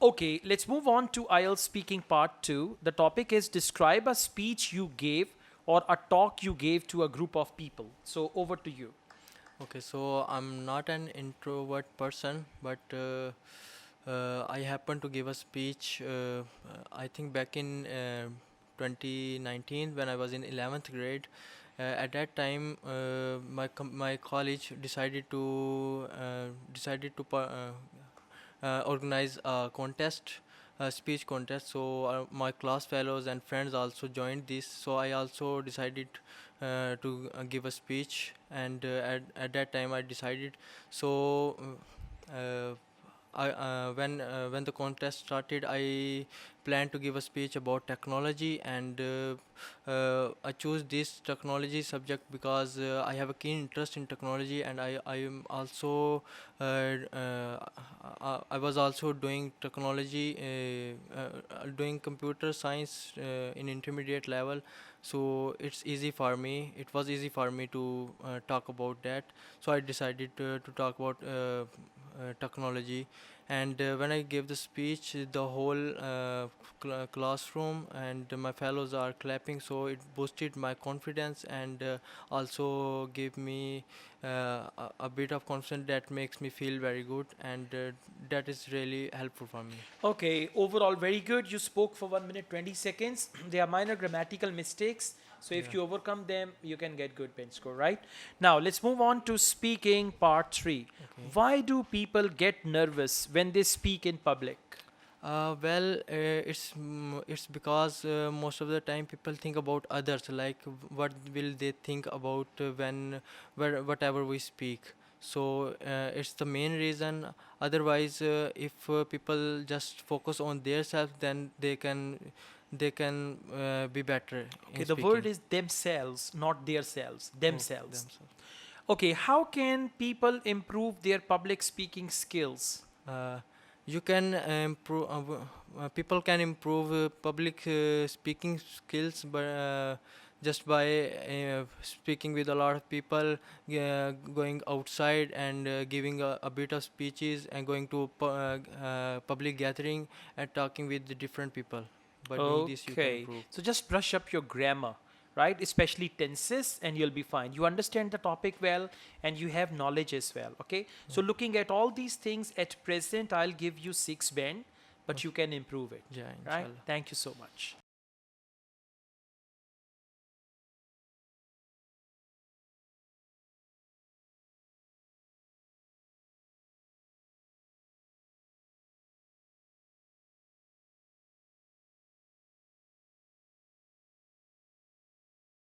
Okay, let's move on to IELTS speaking part 2. The topic is describe a speech you gave or a talk you gave to a group of people. So over to you. Okay, so I'm not an introvert person, but I happened to give a speech. I think back in 2019 when I was in 11th grade. At that time, my college decided to organize a contest, a speech contest. So my class fellows and friends also joined this. So I also decided to give a speech, and at that time I decided. So uh, when the contest started, I planned to give a speech about technology, and I chose this technology subject because I have a keen interest in technology, and I am also I was also doing technology, doing computer science in intermediate level. So it's easy for me. It was easy for me to talk about that. So I decided to talk about technology. And when I gave the speech, the whole classroom and my fellows are clapping, so it boosted my confidence, and also gave me a bit of confidence that makes me feel very good, and that is really helpful for me. Okay, overall very good. You spoke for 1 minute 20 seconds. They are minor grammatical mistakes. So if Yeah. you overcome them, you can get good bench score, right? Now let's move on to speaking part 3. Okay. Why do people get nervous when they speak in public? It's because most of the time people think about others, like what will they think about whatever we speak. So it's the main reason. Otherwise, if people just focus on their self, then they can be better Okay, in the word speaking. is themselves, not their selves, Oh, themselves. themselves. Okay, how can people improve their public speaking skills? Uh, you can improve. People can improve public speaking skills, but just by speaking with a lot of people, going outside and giving a bit of speeches, and going to public gathering and talking with the different people. By doing this, you can Okay, improve. so just brush up your grammar, right? Especially tenses, and you'll be fine. You understand the topic well, and you have knowledge as well. Okay, so Okay. looking at all these things at present, I'll give you 6 band, but you Okay. can improve it, Yeah, right? inshallah. Thank you so much.